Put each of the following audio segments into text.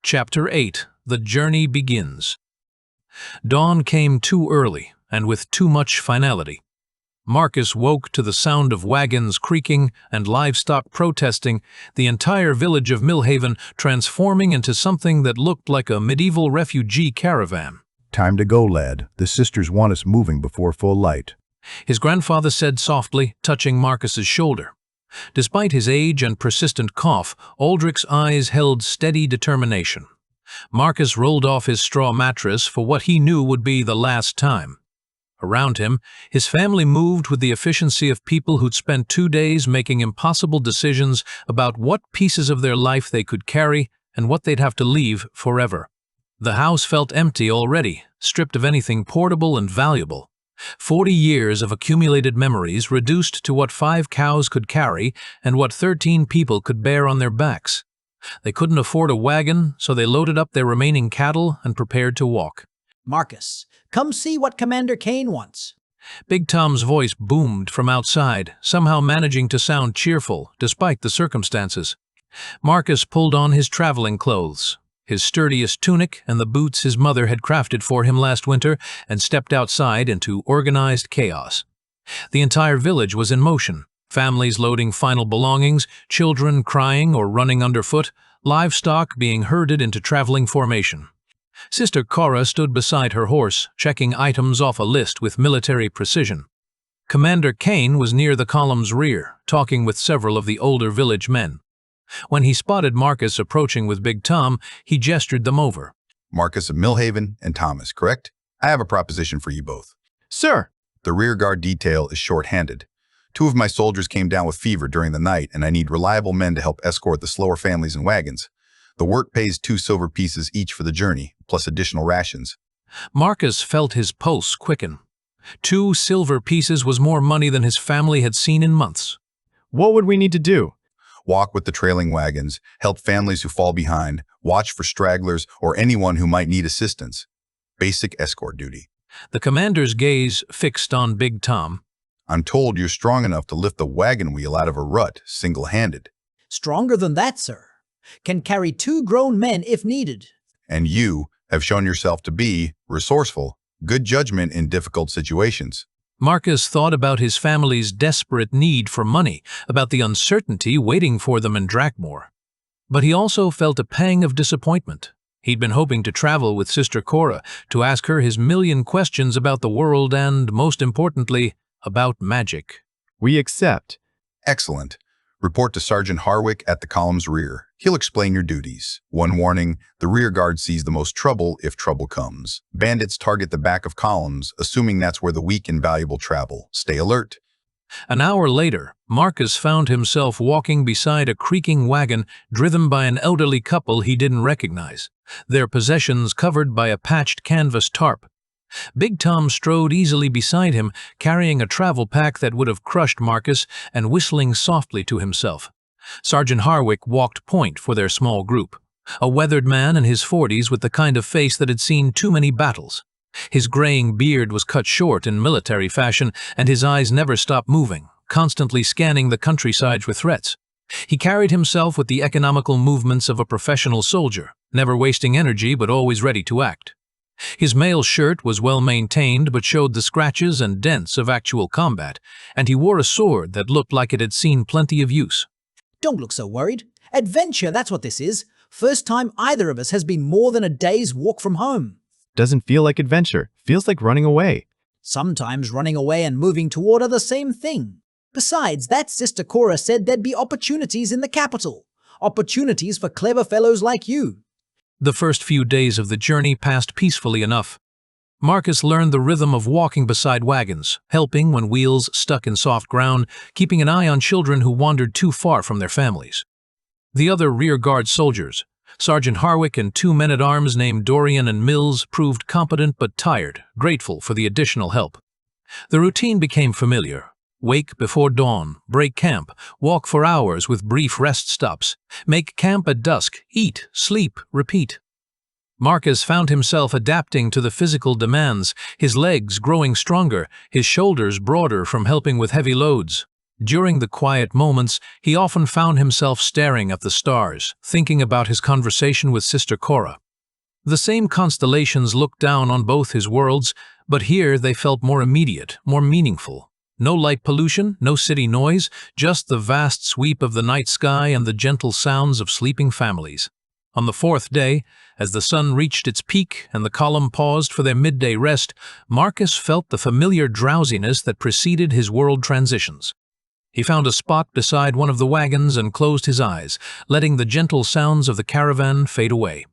Chapter 8. The Journey Begins. Dawn came too early, and with too much finality. Marcus woke to the sound of wagons creaking and livestock protesting, the entire village of Millhaven transforming into something that looked like a medieval refugee caravan. "Time to go, lad. The sisters want us moving before full light," his grandfather said softly, touching Marcus's shoulder. Despite his age and persistent cough, Aldrich's eyes held steady determination. Marcus rolled off his straw mattress for what he knew would be the last time. Around him, his family moved with the efficiency of people who'd spent 2 days making impossible decisions about what pieces of their life they could carry and what they'd have to leave forever. The house felt empty already, stripped of anything portable and valuable. 40 years of accumulated memories reduced to what 5 cows could carry and what 13 people could bear on their backs. They couldn't afford a wagon, so they loaded up their remaining cattle and prepared to walk. "Marcus, come see what Commander Kane wants." Big Tom's voice boomed from outside, somehow managing to sound cheerful, despite the circumstances. Marcus pulled on his traveling clothes, his sturdiest tunic and the boots his mother had crafted for him last winter, and stepped outside into organized chaos. The entire village was in motion, families loading final belongings, children crying or running underfoot, livestock being herded into traveling formation. Sister Cora stood beside her horse, checking items off a list with military precision. Commander Kane was near the column's rear, talking with several of the older village men. When he spotted Marcus approaching with Big Tom, he gestured them over. "Marcus of Millhaven and Thomas, correct? I have a proposition for you both." "Sir!" "The rearguard detail is short-handed. 2 of my soldiers came down with fever during the night, and I need reliable men to help escort the slower families and wagons. The work pays 2 silver pieces each for the journey, plus additional rations." Marcus felt his pulse quicken. 2 silver pieces was more money than his family had seen in months. "What would we need to do?" "Walk with the trailing wagons, help families who fall behind, watch for stragglers or anyone who might need assistance. Basic escort duty." The commander's gaze fixed on Big Tom. "I'm told you're strong enough to lift the wagon wheel out of a rut, single-handed." "Stronger than that, sir. Can carry 2 grown men if needed." "And you have shown yourself to be resourceful, good judgment in difficult situations." Marcus thought about his family's desperate need for money, about the uncertainty waiting for them in Drakmore. But he also felt a pang of disappointment. He'd been hoping to travel with Sister Cora, to ask her his million questions about the world and, most importantly, about magic. "We accept." "Excellent. Report to Sergeant Harwick at the column's rear. He'll explain your duties. One warning, the rear guard sees the most trouble if trouble comes. Bandits target the back of columns, assuming that's where the weak and valuable travel. Stay alert." An hour later, Marcus found himself walking beside a creaking wagon driven by an elderly couple he didn't recognize, their possessions covered by a patched canvas tarp. Big Tom strode easily beside him, carrying a travel pack that would have crushed Marcus and whistling softly to himself. Sergeant Harwick walked point for their small group, a weathered man in his 40s with the kind of face that had seen too many battles. His graying beard was cut short in military fashion, and his eyes never stopped moving, constantly scanning the countryside for threats. He carried himself with the economical movements of a professional soldier, never wasting energy but always ready to act. His mail shirt was well maintained but showed the scratches and dents of actual combat, and he wore a sword that looked like it had seen plenty of use. "Don't look so worried. Adventure, that's what this is. First time either of us has been more than a day's walk from home." "Doesn't feel like adventure. Feels like running away." "Sometimes running away and moving toward are the same thing. Besides, that Sister Cora said there'd be opportunities in the capital. Opportunities for clever fellows like you." The first few days of the journey passed peacefully enough. Marcus learned the rhythm of walking beside wagons, helping when wheels stuck in soft ground, keeping an eye on children who wandered too far from their families. The other rear-guard soldiers, Sergeant Harwick and 2 men-at-arms named Dorian and Mills, proved competent but tired, grateful for the additional help. The routine became familiar. Wake before dawn, break camp, walk for hours with brief rest stops, make camp at dusk, eat, sleep, repeat. Marcus found himself adapting to the physical demands, his legs growing stronger, his shoulders broader from helping with heavy loads. During the quiet moments, he often found himself staring at the stars, thinking about his conversation with Sister Cora. The same constellations looked down on both his worlds, but here they felt more immediate, more meaningful. No light pollution, no city noise, just the vast sweep of the night sky and the gentle sounds of sleeping families. On the fourth day, as the sun reached its peak and the column paused for their midday rest, Marcus felt the familiar drowsiness that preceded his world transitions. He found a spot beside one of the wagons and closed his eyes, letting the gentle sounds of the caravan fade away.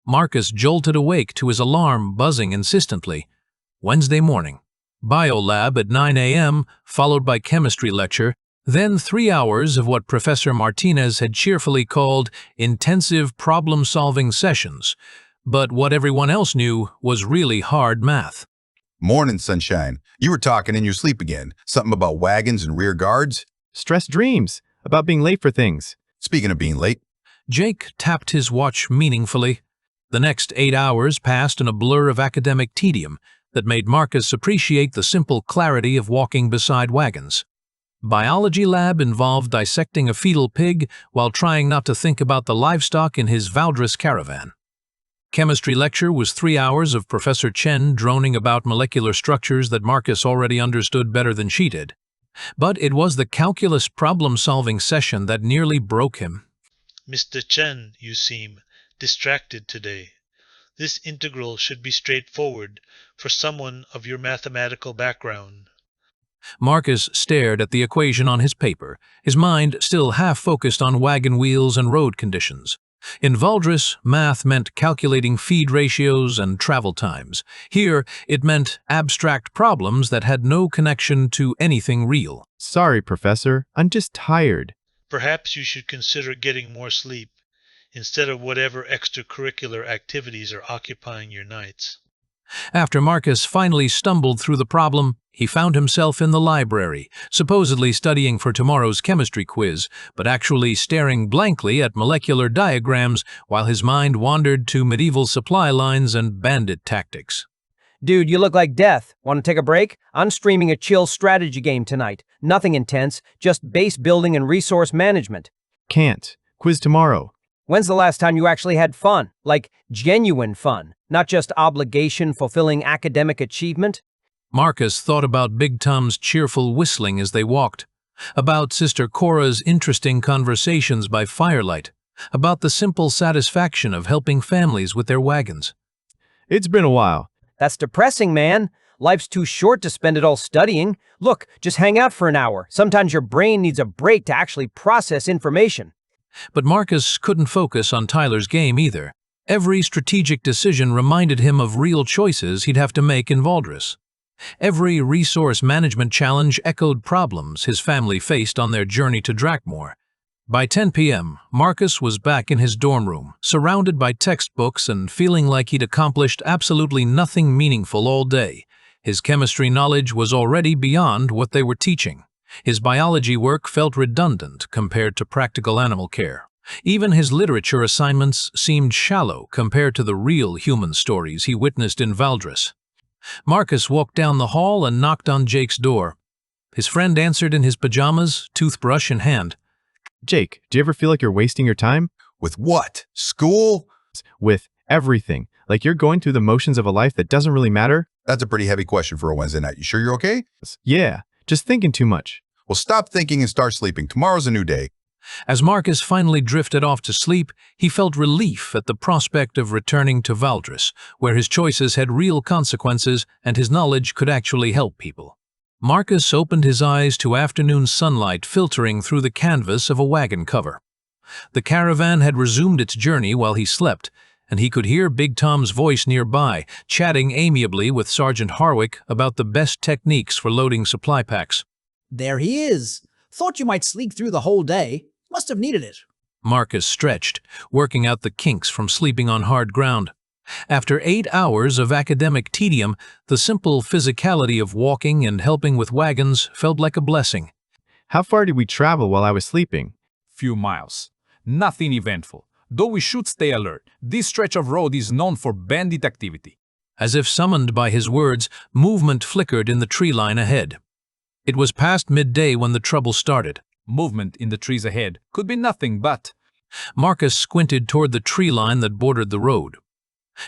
Marcus jolted awake to his alarm buzzing insistently. Wednesday morning. Biolab at 9 a.m., followed by chemistry lecture, then 3 hours of what Professor Martinez had cheerfully called intensive problem-solving sessions, but what everyone else knew was really hard math. Morning, sunshine. You were talking in your sleep again. Something about wagons and rear guards? Stress dreams about being late for things. Speaking of being late, Jake tapped his watch meaningfully. The next 8 hours passed in a blur of academic tedium that made Marcus appreciate the simple clarity of walking beside wagons. Biology lab involved dissecting a fetal pig while trying not to think about the livestock in his Valdris caravan. Chemistry lecture was 3 hours of Professor Chen droning about molecular structures that Marcus already understood better than she did. But it was the calculus problem-solving session that nearly broke him. Mr. Chen, you seem distracted today. This integral should be straightforward for someone of your mathematical background. Marcus stared at the equation on his paper, his mind still half-focused on wagon wheels and road conditions. In Valdris, math meant calculating feed ratios and travel times. Here, it meant abstract problems that had no connection to anything real. Sorry, Professor. I'm just tired. Perhaps you should consider getting more sleep instead of whatever extracurricular activities are occupying your nights. After Marcus finally stumbled through the problem, he found himself in the library, supposedly studying for tomorrow's chemistry quiz, but actually staring blankly at molecular diagrams while his mind wandered to medieval supply lines and bandit tactics. Dude, you look like death. Want to take a break? I'm streaming a chill strategy game tonight. Nothing intense, just base building and resource management. Can't. Quiz tomorrow. When's the last time you actually had fun? Like, genuine fun, not just obligation-fulfilling academic achievement? Marcus thought about Big Tom's cheerful whistling as they walked, about Sister Cora's interesting conversations by firelight, about the simple satisfaction of helping families with their wagons. It's been a while. That's depressing, man. Life's too short to spend it all studying. Look, just hang out for an hour. Sometimes your brain needs a break to actually process information. But Marcus couldn't focus on Tyler's game either. Every strategic decision reminded him of real choices he'd have to make in Valdris. Every resource management challenge echoed problems his family faced on their journey to Drakmore. By 10 p.m., Marcus was back in his dorm room, surrounded by textbooks and feeling like he'd accomplished absolutely nothing meaningful all day. His chemistry knowledge was already beyond what they were teaching. His biology work felt redundant compared to practical animal care. Even his literature assignments seemed shallow compared to the real human stories he witnessed in Valdris. Marcus walked down the hall and knocked on Jake's door. His friend answered in his pajamas, toothbrush in hand. Jake, do you ever feel like you're wasting your time? with what? School? With everything. Like you're going through the motions of a life that doesn't really matter? That's a pretty heavy question for a Wednesday night. You sure you're okay? Yeah, just thinking too much. Well, stop thinking and start sleeping. Tomorrow's a new day. As Marcus finally drifted off to sleep, he felt relief at the prospect of returning to Valdris, where his choices had real consequences and his knowledge could actually help people. Marcus opened his eyes to afternoon sunlight filtering through the canvas of a wagon cover. The caravan had resumed its journey while he slept, and he could hear Big Tom's voice nearby, chatting amiably with Sergeant Harwick about the best techniques for loading supply packs. There he is. Thought you might sleep through the whole day. Must have needed it. Marcus stretched, working out the kinks from sleeping on hard ground. After 8 hours of academic tedium, the simple physicality of walking and helping with wagons felt like a blessing. How far did we travel while I was sleeping? Few miles. Nothing eventful. Though we should stay alert, this stretch of road is known for bandit activity. As if summoned by his words, movement flickered in the tree line ahead. It was past midday when the trouble started. Movement in the trees ahead could be nothing but... Marcus squinted toward the tree line that bordered the road.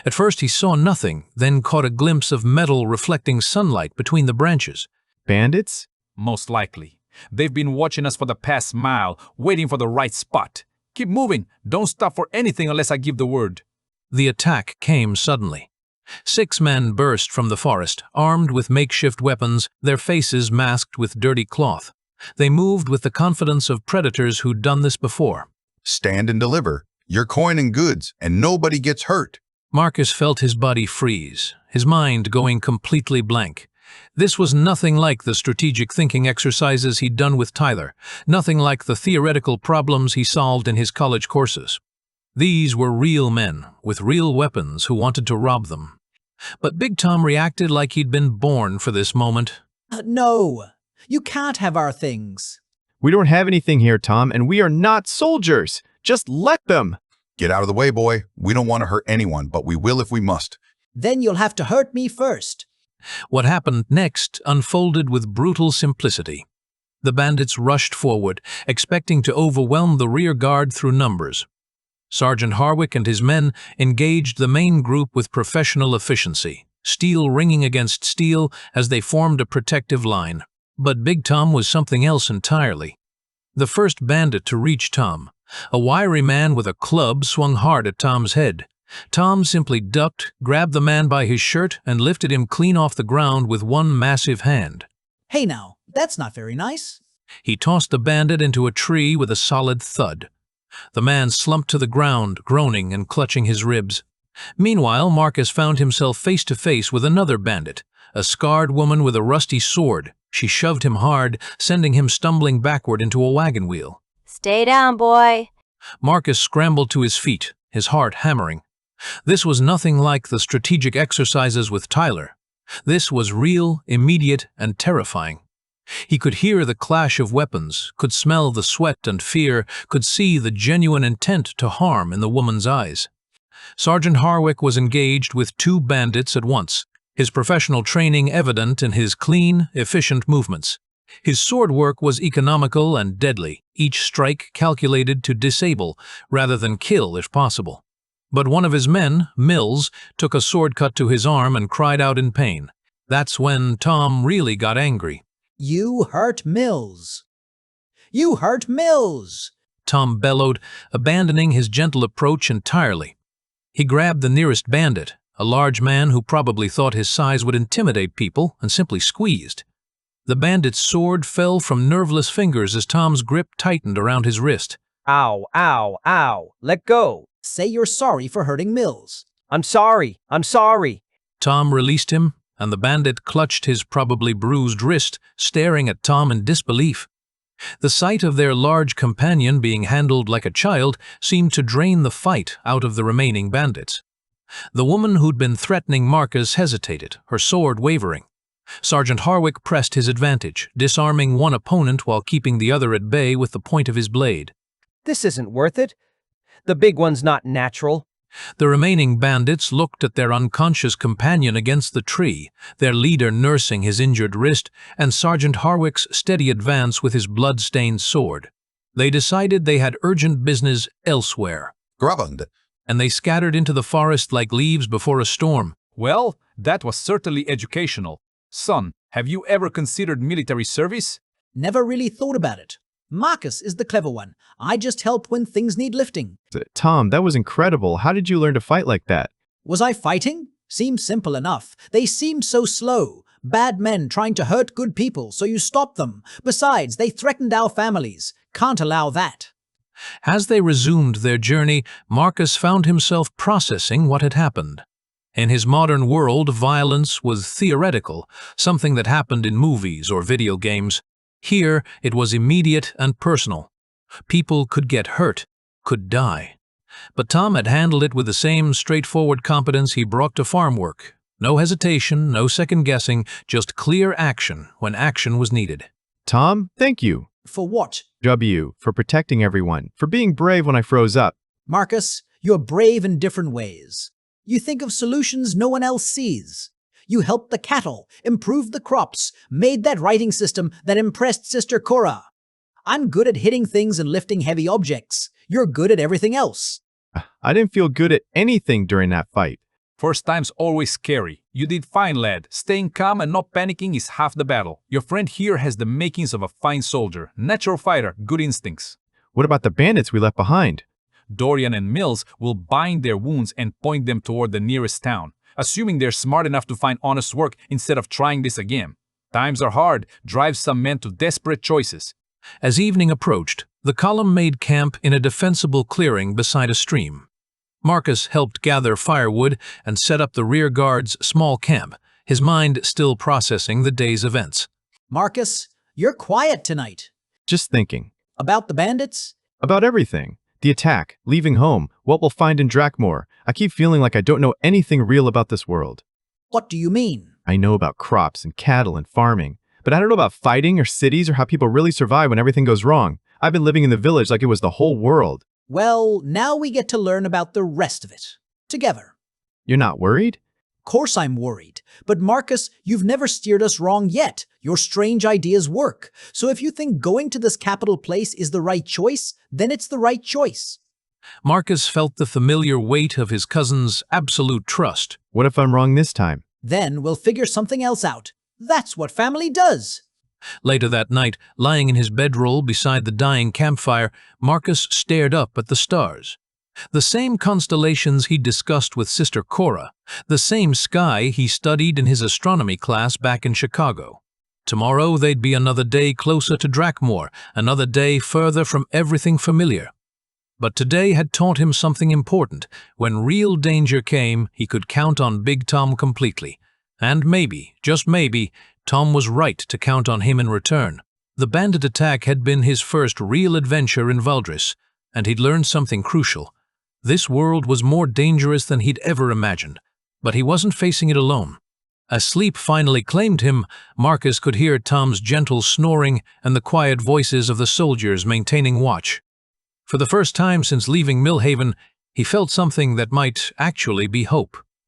At first he saw nothing, then caught a glimpse of metal reflecting sunlight between the branches. Bandits? Most likely. They've been watching us for the past mile, waiting for the right spot. Keep moving. Don't stop for anything unless I give the word. The attack came suddenly. 6 men burst from the forest, armed with makeshift weapons, their faces masked with dirty cloth. They moved with the confidence of predators who'd done this before. Stand and deliver. Your coin and goods, and nobody gets hurt. Marcus felt his body freeze, his mind going completely blank. This was nothing like the strategic thinking exercises he'd done with Tyler, nothing like the theoretical problems he solved in his college courses. These were real men, with real weapons who wanted to rob them. But Big Tom reacted like he'd been born for this moment. No, you can't have our things. We don't have anything here, Tom, and we are not soldiers. Just let them. Get out of the way, boy. We don't want to hurt anyone, but we will if we must. Then you'll have to hurt me first. What happened next unfolded with brutal simplicity. The bandits rushed forward, expecting to overwhelm the rear guard through numbers. Sergeant Harwick and his men engaged the main group with professional efficiency, steel ringing against steel as they formed a protective line. But Big Tom was something else entirely. The first bandit to reach Tom, a wiry man with a club, swung hard at Tom's head. Tom simply ducked, grabbed the man by his shirt, and lifted him clean off the ground with one massive hand. Hey now, that's not very nice. He tossed the bandit into a tree with a solid thud. The man slumped to the ground, groaning and clutching his ribs. Meanwhile, Marcus found himself face to face with another bandit, a scarred woman with a rusty sword. She shoved him hard, sending him stumbling backward into a wagon wheel. Stay down, boy. Marcus scrambled to his feet, his heart hammering. This was nothing like the strategic exercises with Tyler. This was real, immediate, and terrifying. He could hear the clash of weapons, could smell the sweat and fear, could see the genuine intent to harm in the woman's eyes. Sergeant Harwick was engaged with 2 bandits at once, his professional training evident in his clean, efficient movements. His sword work was economical and deadly, each strike calculated to disable rather than kill if possible. But one of his men, Mills, took a sword cut to his arm and cried out in pain. That's when Tom really got angry. You hurt Mills. You hurt Mills! Tom bellowed, abandoning his gentle approach entirely. He grabbed the nearest bandit, a large man who probably thought his size would intimidate people, and simply squeezed. The bandit's sword fell from nerveless fingers as Tom's grip tightened around his wrist. Ow, ow, ow. Let go. Say you're sorry for hurting Mills. I'm sorry. I'm sorry. Tom released him, and the bandit clutched his probably bruised wrist, staring at Tom in disbelief. The sight of their large companion being handled like a child seemed to drain the fight out of the remaining bandits. The woman who'd been threatening Marcus hesitated, her sword wavering. Sergeant Harwick pressed his advantage, disarming one opponent while keeping the other at bay with the point of his blade. This isn't worth it. The big one's not natural. The remaining bandits looked at their unconscious companion against the tree, their leader nursing his injured wrist, and Sergeant Harwick's steady advance with his blood-stained sword. They decided they had urgent business elsewhere. Graband. And they scattered into the forest like leaves before a storm. Well, that was certainly educational. Son, have you ever considered military service? Never really thought about it. Marcus is the clever one. I just help when things need lifting. Tom, that was incredible. How did you learn to fight like that? Was I fighting? Seems simple enough. They seem so slow. Bad men trying to hurt good people, so you stop them. Besides, they threatened our families. Can't allow that. As they resumed their journey, Marcus found himself processing what had happened. In his modern world, violence was theoretical, something that happened in movies or video games. Here, it was immediate and personal. People could get hurt, could die. But Tom had handled it with the same straightforward competence he brought to farm work. No hesitation, no second-guessing, just clear action when action was needed. Tom, thank you. For what? W, for protecting everyone, for being brave when I froze up. Marcus, you're brave in different ways. You think of solutions no one else sees. You helped the cattle, improved the crops, made that writing system that impressed Sister Cora. I'm good at hitting things and lifting heavy objects. You're good at everything else. I didn't feel good at anything during that fight. First time's always scary. You did fine, lad. Staying calm and not panicking is half the battle. Your friend here has the makings of a fine soldier, natural fighter, good instincts. What about the bandits we left behind? Dorian and Mills will bind their wounds and point them toward the nearest town, assuming they're smart enough to find honest work instead of trying this again. Times are hard, drives some men to desperate choices. As evening approached, the column made camp in a defensible clearing beside a stream. Marcus helped gather firewood and set up the rear guard's small camp, his mind still processing the day's events. Marcus, you're quiet tonight. Just thinking. About the bandits? About everything. The attack, leaving home, what we'll find in Drakmor. I keep feeling like I don't know anything real about this world. What do you mean? I know about crops and cattle and farming, but I don't know about fighting or cities or how people really survive when everything goes wrong. I've been living in the village like it was the whole world. Well, now we get to learn about the rest of it. Together. You're not worried? Course I'm worried. But Marcus, you've never steered us wrong yet. Your strange ideas work. So if you think going to this capital place is the right choice, then it's the right choice. Marcus felt the familiar weight of his cousin's absolute trust. What if I'm wrong this time? Then we'll figure something else out. That's what family does. Later that night, lying in his bedroll beside the dying campfire, Marcus stared up at the stars. The same constellations he'd discussed with Sister Cora, the same sky he studied in his astronomy class back in Chicago. Tomorrow they'd be another day closer to Drakmor, another day further from everything familiar. But today had taught him something important. When real danger came, he could count on Big Tom completely. And maybe, just maybe, Tom was right to count on him in return. The bandit attack had been his first real adventure in Valdris, and he'd learned something crucial. This world was more dangerous than he'd ever imagined, but he wasn't facing it alone. As sleep finally claimed him, Marcus could hear Tom's gentle snoring and the quiet voices of the soldiers maintaining watch. For the first time since leaving Millhaven, he felt something that might actually be hope.